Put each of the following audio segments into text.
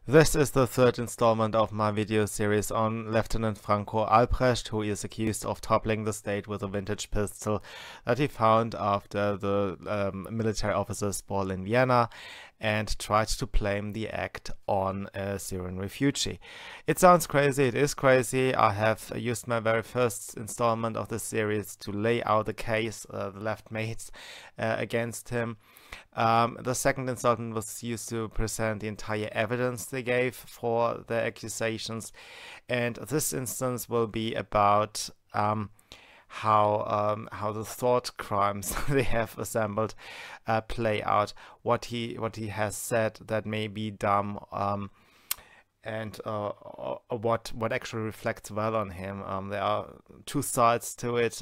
This is the third installment of my video series on Lieutenant Franco Albrecht, who is accused of toppling the state with a vintage pistol that he found after the military officers' ball in Vienna, and tried to blame the act on a Syrian refugee. It sounds crazy, it is crazy. I have used my very first installment of the series to lay out the case the left made against him. The second installment was used to present the entire evidence they gave for their accusations, and this instance will be about how the thought crimes they have assembled play out, what he has said that may be dumb, and what actually reflects well on him. There are two sides to it.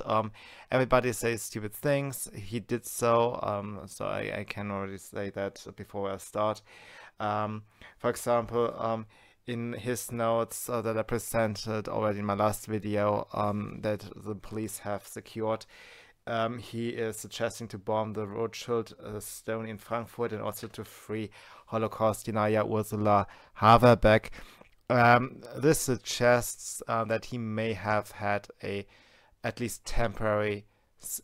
Everybody says stupid things. He did so, so I can already say that before I start. For example, in his notes that I presented already in my last video, that the police have secured, he is suggesting to bomb the Rothschild Stone in Frankfurt and also to free Holocaust denier Ursula Haverbeck. This suggests that he may have had a at least temporary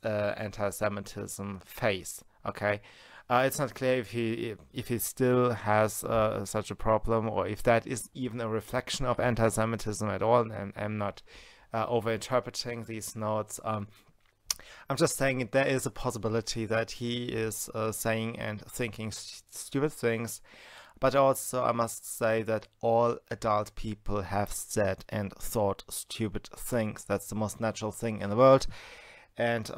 anti-Semitism phase. Okay, it's not clear if he still has such a problem, or if that is even a reflection of anti-Semitism at all. And I'm not over-interpreting these notes. I'm just saying there is a possibility that he is saying and thinking stupid things, but also I must say that all adult people have said and thought stupid things. That's the most natural thing in the world. And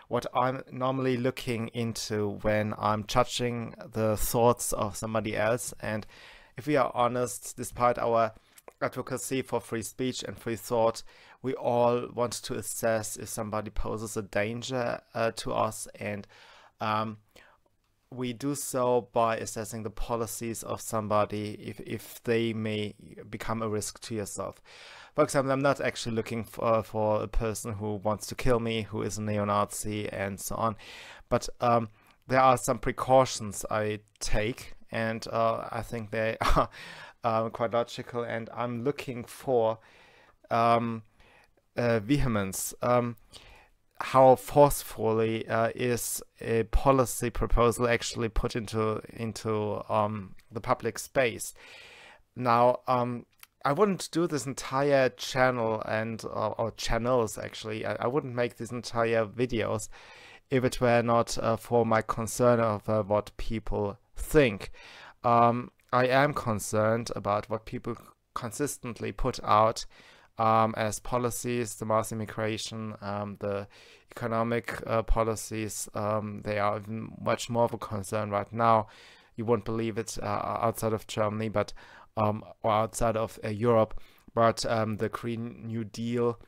what I'm normally looking into when I'm judging the thoughts of somebody else, and if we are honest, despite our advocacy for free speech and free thought, we all want to assess if somebody poses a danger to us, and we do so by assessing the policies of somebody, if they may become a risk to yourself. For example, I'm not actually looking for a person who wants to kill me, who is a neo-Nazi and so on, but there are some precautions I take, and I think they are quite logical, and I'm looking for vehemence. How forcefully is a policy proposal actually put into the public space? Now, I wouldn't do this entire channel and or channels actually. I wouldn't make these entire videos if it were not for my concern of what people think. I am concerned about what people consistently put out as policies, the mass immigration, the economic policies. They are even much more of a concern right now. You won't believe it outside of Germany, but or outside of Europe, but the Green New Deal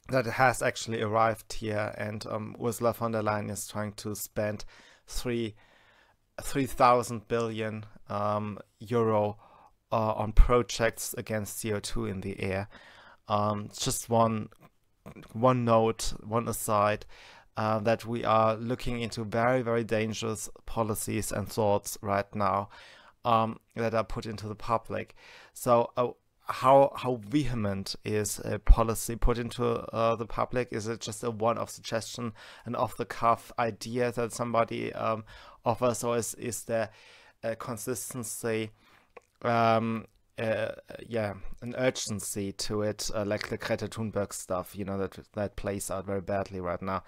that has actually arrived here, and Ursula von der Leyen is trying to spend 3,000 billion euro on projects against CO2 in the air. Just one note, one aside, that we are looking into very, very dangerous policies and thoughts right now that are put into the public. So how vehement is a policy put into the public? Is it just a one-off suggestion, an off-the-cuff idea that somebody offers, or is there a consistency, an urgency to it, like the Greta Thunberg stuff, you know, that plays out very badly right now?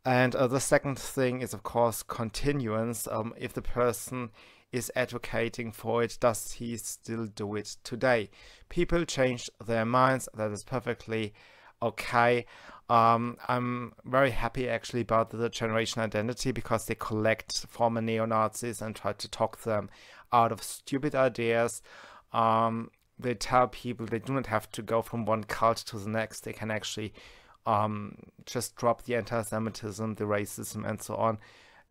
And the second thing is, of course, continuance. If the person is advocating for it, does he still do it today? People change their minds. That is perfectly okay. I'm very happy actually about the generation identity, because they collect former neo-Nazis and try to talk them out of stupid ideas. They tell people they do not have to go from one cult to the next. They can actually just drop the anti-Semitism, the racism, and so on,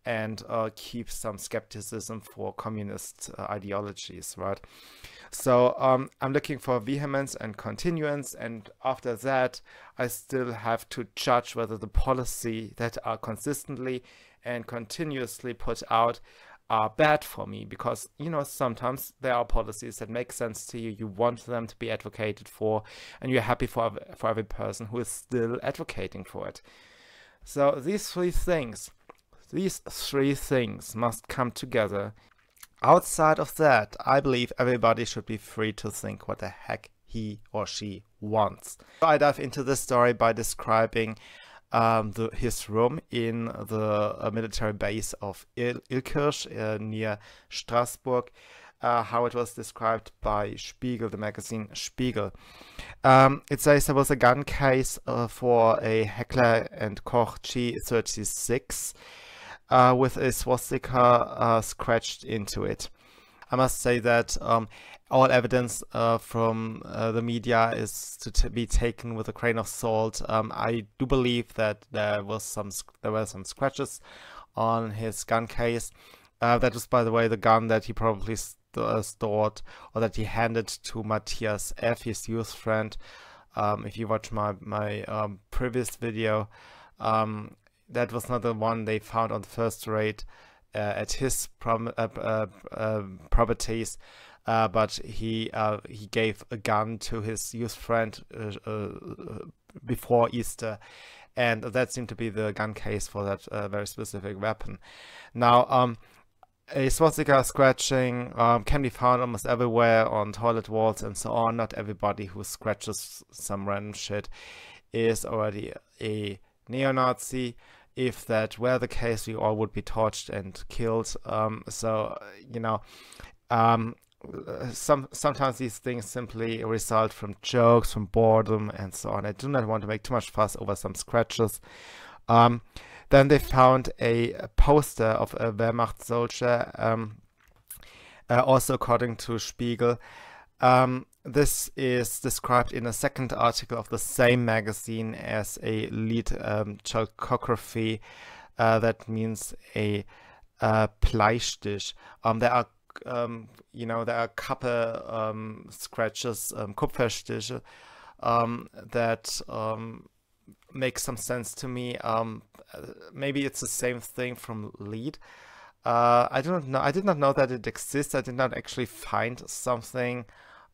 and keep some skepticism for communist ideologies, right? So I'm looking for vehemence and continuance, and after that I still have to judge whether the policy that are consistently and continuously put out are bad for me, because, you know, sometimes there are policies that make sense to you, you want them to be advocated for, and you're happy for every person who is still advocating for it. So these three things must come together. Outside of that, I believe everybody should be free to think what the heck he or she wants. I dive into this story by describing his room in the military base of Illkirch near Strasbourg, how it was described by Spiegel, the magazine Spiegel. It says there was a gun case for a Heckler & Koch G36 with a swastika scratched into it. I must say that all evidence from the media is to be taken with a grain of salt. I do believe that there were some scratches on his gun case. That was, by the way, the gun that he probably stored, or that he handed to Matthias F., his youth friend. If you watch my previous video, that was not the one they found on the first raid at his properties. But he gave a gun to his youth friend before Easter, and that seemed to be the gun case for that very specific weapon. Now, a swastika scratching can be found almost everywhere, on toilet walls and so on. Not everybody who scratches some random shit is already a neo-Nazi. If that were the case, we all would be tortured and killed. So, you know, sometimes these things simply result from jokes, from boredom, and so on. I do not want to make too much fuss over some scratches. Then they found a poster of a Wehrmacht soldier, also according to Spiegel. This is described in a second article of the same magazine as a lead chalkography. That means a Bleistich. There are there are a couple scratches, Kupferstiche, that make some sense to me. Maybe it's the same thing from lead. I don't know. I did not know that it exists. I did not actually find something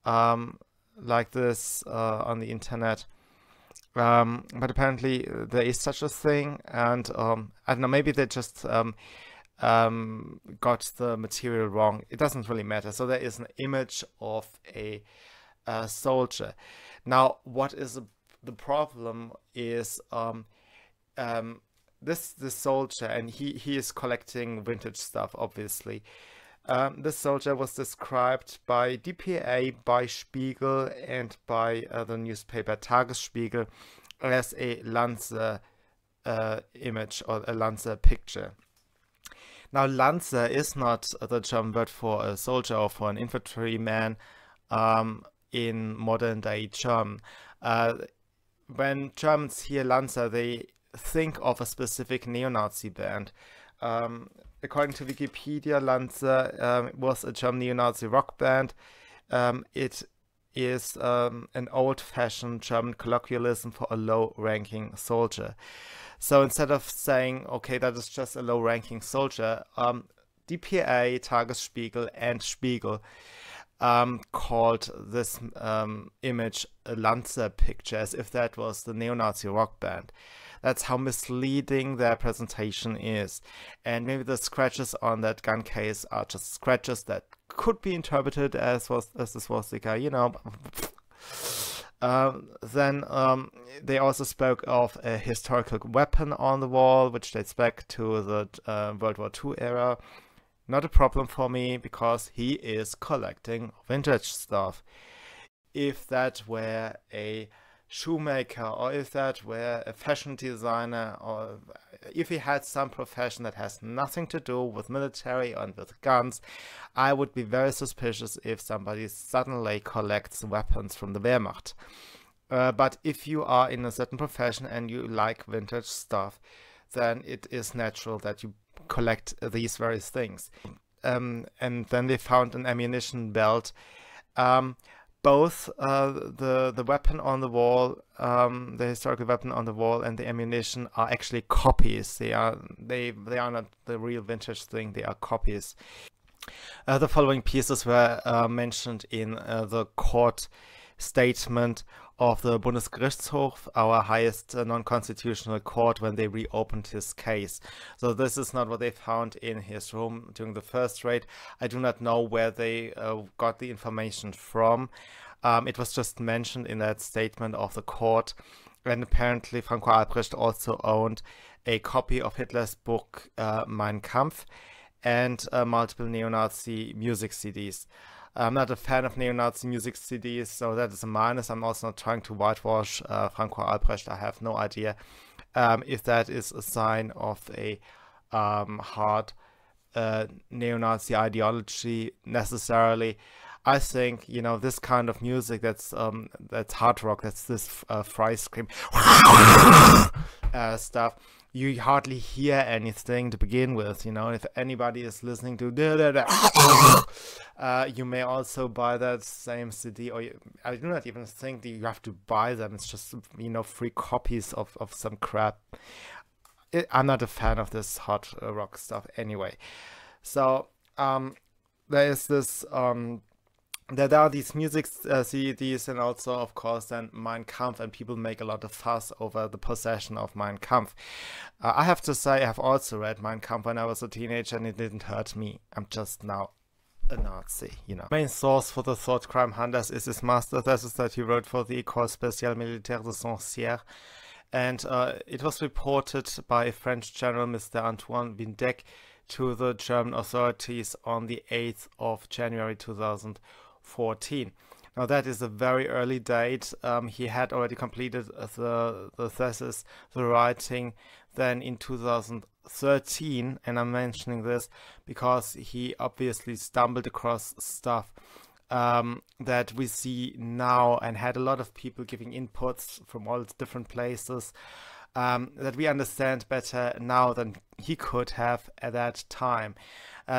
like this on the internet. But apparently there is such a thing, and I don't know. Maybe they just got the material wrong. It doesn't really matter. So there is an image of a soldier. Now, what is the problem is this soldier, and he is collecting vintage stuff, obviously. This soldier was described by DPA, by Spiegel, and by the newspaper Tagesspiegel as a Lanze image, or a Lanze picture. Now, Lanze is not the German word for a soldier or for an infantryman in modern day German. When Germans hear Lanze, they think of a specific neo-Nazi band. According to Wikipedia, Lanze was a German neo-Nazi rock band. It is an old-fashioned German colloquialism for a low-ranking soldier. So instead of saying, okay, that is just a low-ranking soldier, DPA, Tagesspiegel, and Spiegel called this image a Lanze picture, as if that was the neo-Nazi rock band. That's how misleading their presentation is. And maybe the scratches on that gun case are just scratches that could be interpreted as the swastika, you know. Then they also spoke of a historical weapon on the wall, which dates back to the World War II era. Not a problem for me, because he is collecting vintage stuff. If that were a shoemaker, or if that were a fashion designer, or if he had some profession that has nothing to do with military and with guns, I would be very suspicious if somebody suddenly collects weapons from the Wehrmacht. But if you are in a certain profession and you like vintage stuff, then it is natural that you collect these various things. And then they found an ammunition belt. both the weapon on the wall, the historical weapon on the wall, and the ammunition are actually copies. They are not the real vintage thing. They are copies. The following pieces were mentioned in the court statement of the Bundesgerichtshof, our highest non-constitutional court, when they reopened his case. So this is not what they found in his room during the first raid. I do not know where they got the information from. It was just mentioned in that statement of the court, and apparently Franco Albrecht also owned a copy of Hitler's book Mein Kampf and multiple neo-Nazi music CDs. I'm not a fan of neo-Nazi music CDs, so that is a minus. I'm also not trying to whitewash Franco Albrecht. I have no idea if that is a sign of a hard neo-Nazi ideology necessarily. I think, you know, this kind of music, that's hard rock, that's this fry scream stuff. You hardly hear anything to begin with, you know. If anybody is listening to you may also buy that same CD, or I do not even think that you have to buy them. It's just, you know, free copies of some crap. I'm not a fan of this hard rock stuff anyway. So there is this there are these music CDs, and also, of course, then Mein Kampf, and people make a lot of fuss over the possession of Mein Kampf. I have to say, I have also read Mein Kampf when I was a teenager, and it didn't hurt me. I'm just now a Nazi, you know. Main source for the Thought Crime Hunters is his master thesis that he wrote for the École Spéciale Militaire de Saint-Cyr, and it was reported by French General Mr. Antoine Vindec to the German authorities on the 8th of January 2014. Now that is a very early date. He had already completed the thesis, the writing, then in 2013, and I'm mentioning this because he obviously stumbled across stuff that we see now, and had a lot of people giving inputs from all different places that we understand better now than he could have at that time.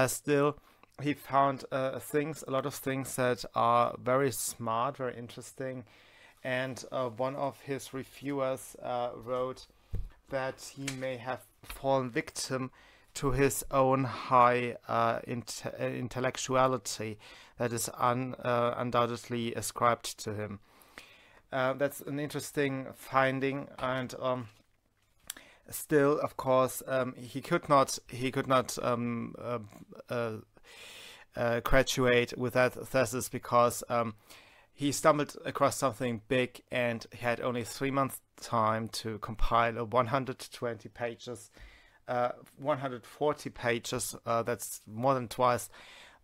Still, he found a lot of things that are very smart, very interesting, and one of his reviewers wrote that he may have fallen victim to his own high intellectuality that is undoubtedly ascribed to him. That's an interesting finding, and still, of course, he could not graduate with that thesis because he stumbled across something big, and he had only 3 months time to compile a 140 pages. That's more than twice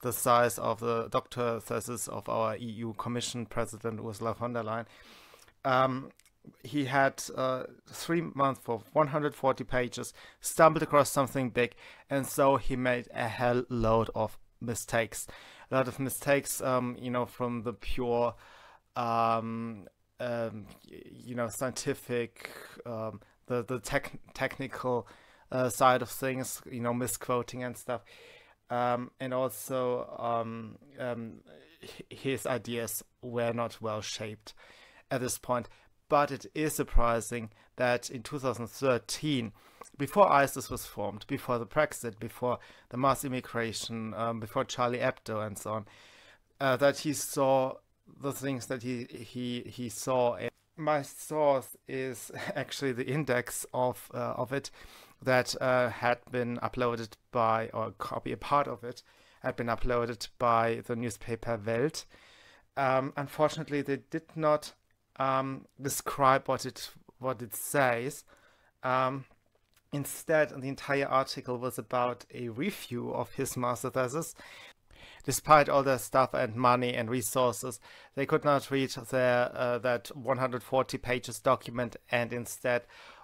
the size of the doctoral thesis of our EU Commission President Ursula von der Leyen. He had 3 months for 140 pages, stumbled across something big, and so he made a hell load of mistakes. A lot of mistakes, you know, from the pure, you know, scientific, the technical side of things, you know, misquoting and stuff, and also his ideas were not well shaped at this point. But it is surprising that in 2013, before ISIS was formed, before the Brexit, before the mass immigration, before Charlie Hebdo and so on, that he saw the things that he saw. And my source is actually the index of it that had been uploaded by, or a part of it had been uploaded by the newspaper Welt. Unfortunately, they did not describe what it says. Instead, the entire article was about a review of his master thesis. Despite all their stuff and money and resources, they could not read that 140 pages document, and instead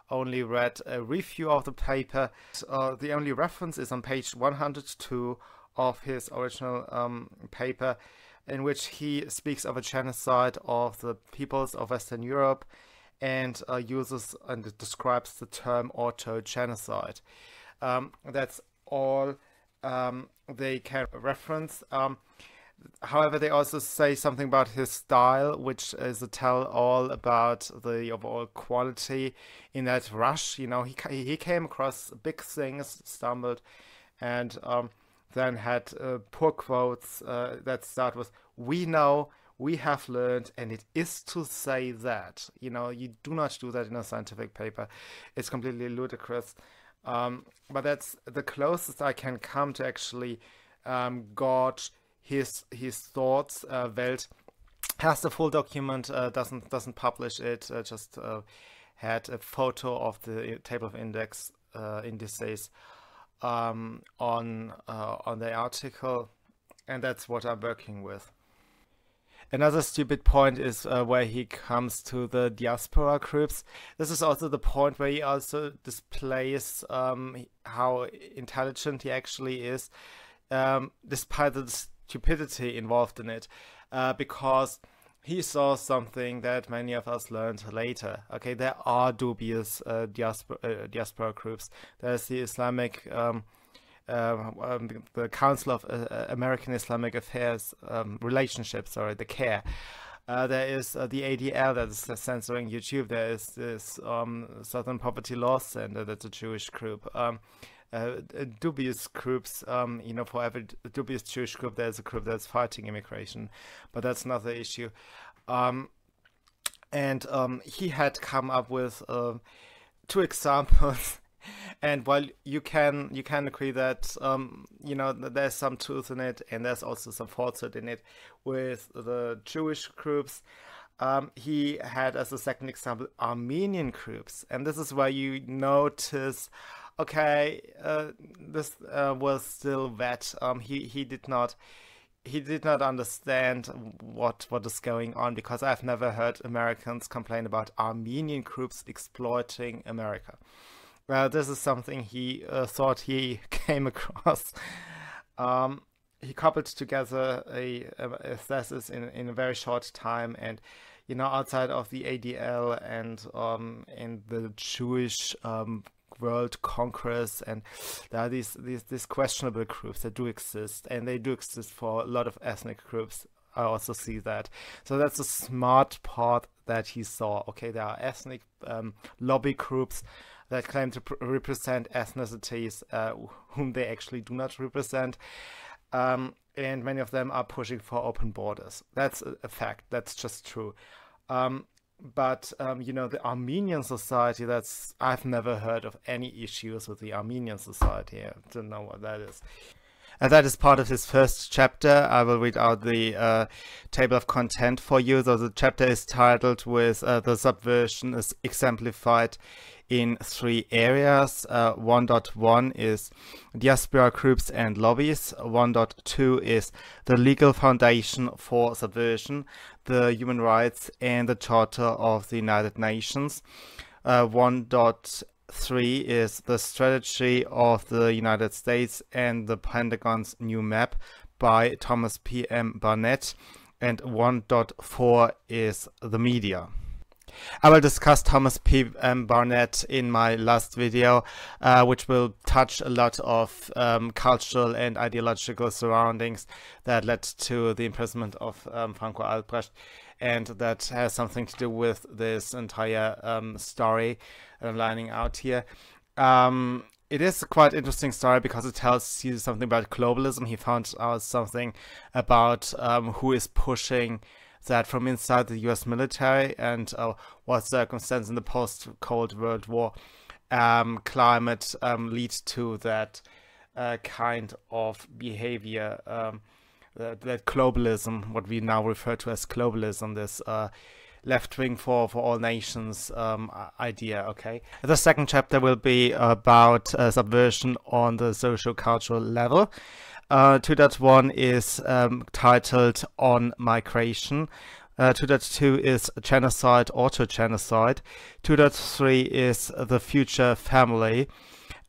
only read a review of the paper. The only reference is on page 102 of his original paper, in which he speaks of a genocide of the peoples of Western Europe, and uses and describes the term auto-genocide. That's all they can reference. However, they also say something about his style, which is a tell-all about the overall quality in that rush. You know, he came across big things, stumbled, and then had poor quotes that start with, "We know, we have learned, and it is to say that." You know, you do not do that in a scientific paper. It's completely ludicrous. But that's the closest I can come to actually gauge his thoughts. Welt has the full document, doesn't publish it, just had a photo of the table of indices on the article, and that's what I'm working with. Another stupid point is where he comes to the diaspora groups. This is also the point where he also displays how intelligent he actually is, despite the stupidity involved in it, because he saw something that many of us learned later. Okay, there are dubious diaspora groups. There's the Islamic the Council of American Islamic Affairs Relationships, sorry, the CARE. There is the ADL that is censoring YouTube. There is this Southern Poverty Law Center, that's a Jewish group. Dubious groups, you know, for every dubious Jewish group, there's a group that's fighting immigration, but that's another issue. And he had come up with 2 examples. And while you can agree that you know, there's some truth in it, and there's also some falsehood in it with the Jewish groups, he had as a second example Armenian groups, and this is where you notice, okay, this was still that he did not understand what is going on, because I've never heard Americans complain about Armenian groups exploiting America. This is something he thought he came across. He coupled together a thesis in a very short time, and you know, outside of the ADL and in the Jewish World Congress, and there are these questionable groups that do exist, and they do exist for a lot of ethnic groups. I also see that. So that's a smart part that he saw. Okay, there are ethnic lobby groups that claim to represent ethnicities whom they actually do not represent. And many of them are pushing for open borders. That's a fact. That's just true. But you know, the Armenian society, I've never heard of any issues with the Armenian society. I don't know what that is. And that is part of his first chapter. I will read out the table of content for you. So the chapter is titled with the subversion is exemplified in 3 areas. 1.1 is diaspora groups and lobbies. 1.2 is the legal foundation for subversion, the human rights and the Charter of the United Nations. 1.3 is the strategy of the United States and the Pentagon's new map by Thomas P.M. Barnett. And 1.4 is the media. I will discuss Thomas P.M. Barnett in my last video, which will touch a lot of cultural and ideological surroundings that led to the imprisonment of Franco Albrecht, and that has something to do with this entire story lining out here. It is a quite interesting story because it tells you something about globalism. He found out something about who is pushing that from inside the US military, and what circumstances in the post-Cold World War climate lead to that kind of behavior, that globalism, what we now refer to as globalism, this left-wing for all nations idea. Okay, the second chapter will be about subversion on the social-cultural level. 2.1 is titled On Migration. 2.2 is genocide, auto-genocide. 2.3 is the future family.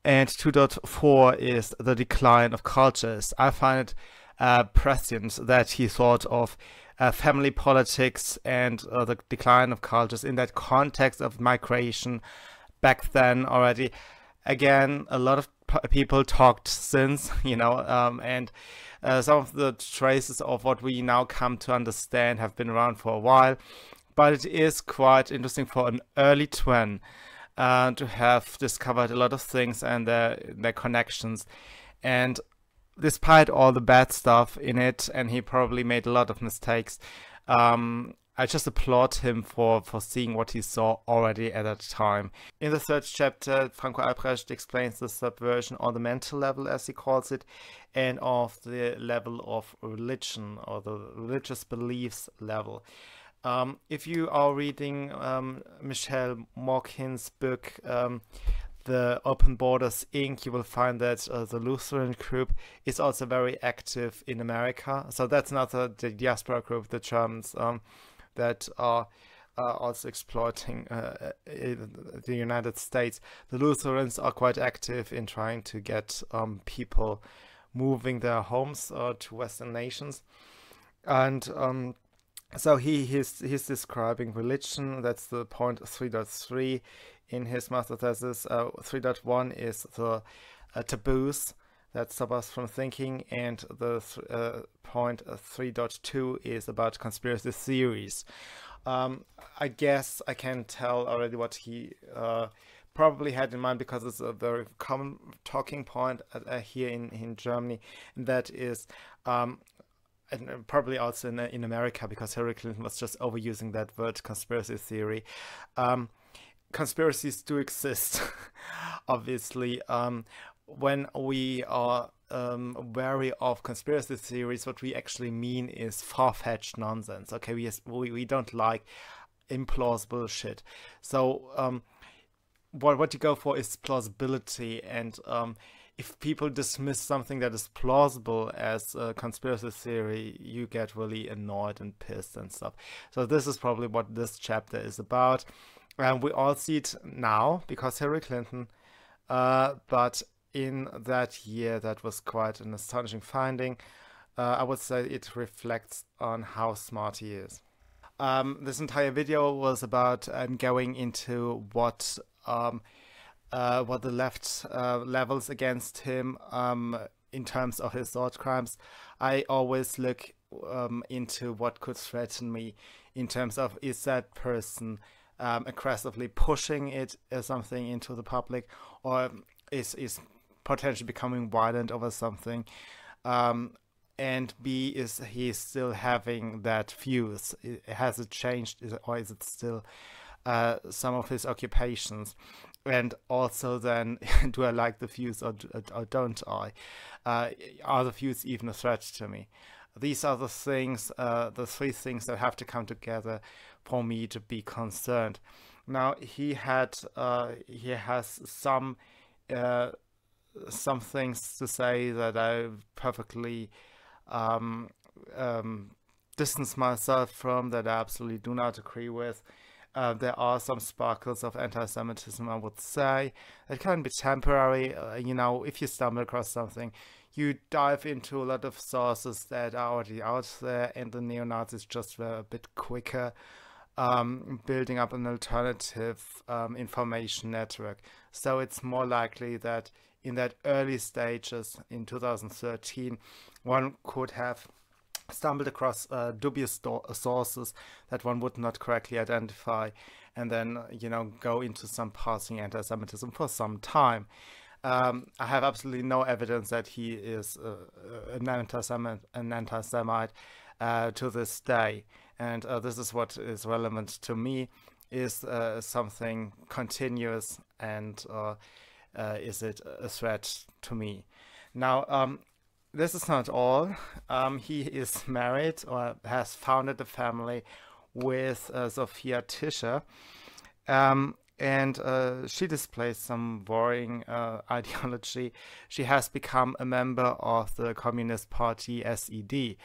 And 2.4 is the decline of cultures. I find it prescient that he thought of family politics and the decline of cultures in that context of migration back then already. Again, a lot of people talked since, and some of the traces of what we now come to understand have been around for a while. But it is quite interesting for an early twin to have discovered a lot of things and their connections. And despite all the bad stuff in it, and he probably made a lot of mistakes, I just applaud him for seeing what he saw already at that time. In the third chapter, Franco Albrecht explains the subversion on the mental level, as he calls it, and of the level of religion, or the religious beliefs level. If you are reading Michelle Morkin's book, The Open Borders Inc., you will find that the Lutheran group is also very active in America. So that's another the diaspora group, the Germans, that are also exploiting the United States. The Lutherans are quite active in trying to get people moving their homes to Western nations. And so he's describing religion. That's the point 3.3 in his master thesis. 3.1 is the taboos that stop us from thinking, and the point 3.2 is about conspiracy theories. I guess I can tell already what he probably had in mind, because it's a very common talking point here in Germany, and that is and probably also in America, because Hillary Clinton was just overusing that word, conspiracy theory. Conspiracies do exist, obviously. When we are wary of conspiracy theories, what we actually mean is far-fetched nonsense. Okay, we don't like implausible shit. So what you go for is plausibility, and if people dismiss something that is plausible as a conspiracy theory, you get really annoyed and pissed and stuff. So this is probably what this chapter is about. We all see it now because Hillary Clinton, but in that year, that was quite an astonishing finding. I would say it reflects on how smart he is. This entire video was about going into what the left levels against him in terms of his thought crimes. I always look into what could threaten me in terms of, is that person aggressively pushing it something into the public, or is potentially becoming violent over something, and B, is he still having that fuse? Has it changed, or is it still some of his occupations? And also then, do I like the views or don't I? Are the views even a threat to me? These are the things, the three things that have to come together for me to be concerned. Now, he has some things to say that I perfectly distance myself from, that I absolutely do not agree with. There are some sparkles of anti-Semitism, I would say. It can be temporary. If you stumble across something, you dive into a lot of sources that are already out there, and the neo-Nazis just were a bit quicker building up an alternative information network. So it's more likely that in that early stages in 2013, one could have stumbled across dubious sources that one would not correctly identify, and then go into some passing anti-Semitism for some time. I have absolutely no evidence that he is an anti-Semite to this day, and this is what is relevant to me, is something continuous, and is it a threat to me? Now, this is not all. He is married, or has founded a family with Sophia Tischer, and she displays some worrying ideology. She has become a member of the Communist Party SED,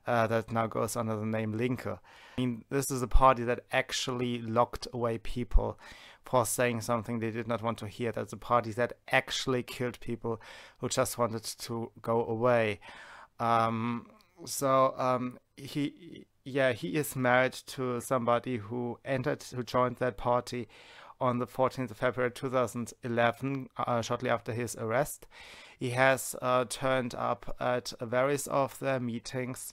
that now goes under the name Linke. I mean, this is a party that actually locked away people for saying something they did not want to hear. That's a party that actually killed people who just wanted to go away. He is married to somebody who joined that party on the 14th of February 2011, shortly after his arrest. He has turned up at various of their meetings,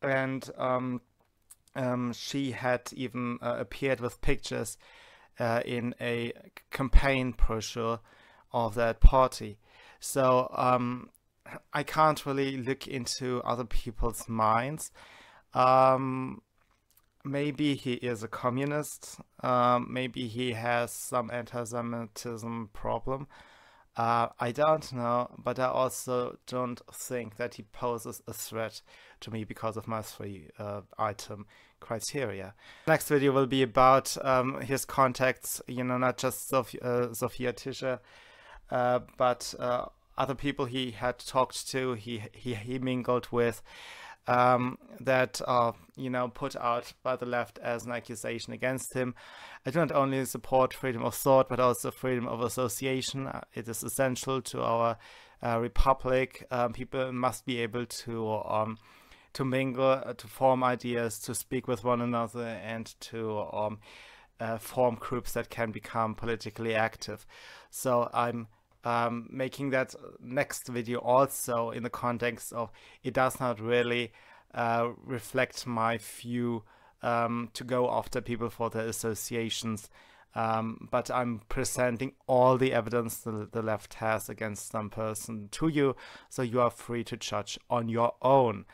and she had even appeared with pictures in a campaign brochure of that party. So I can't really look into other people's minds. Maybe he is a communist. Maybe he has some anti-Semitism problem. I don't know, but I also don't think that he poses a threat to me because of my 3-item criteria. Next video will be about his contacts, you know, not just Sophia Tischer, but other people he had talked to, he mingled with, that are, you know, put out by the left as an accusation against him. I do not only support freedom of thought, but also freedom of association. It is essential to our republic. People must be able to mingle, to form ideas, to speak with one another, and to form groups that can become politically active. So I'm making that next video also in the context of it does not really reflect my view to go after people for their associations, but I'm presenting all the evidence the left has against some person to you, so you are free to judge on your own.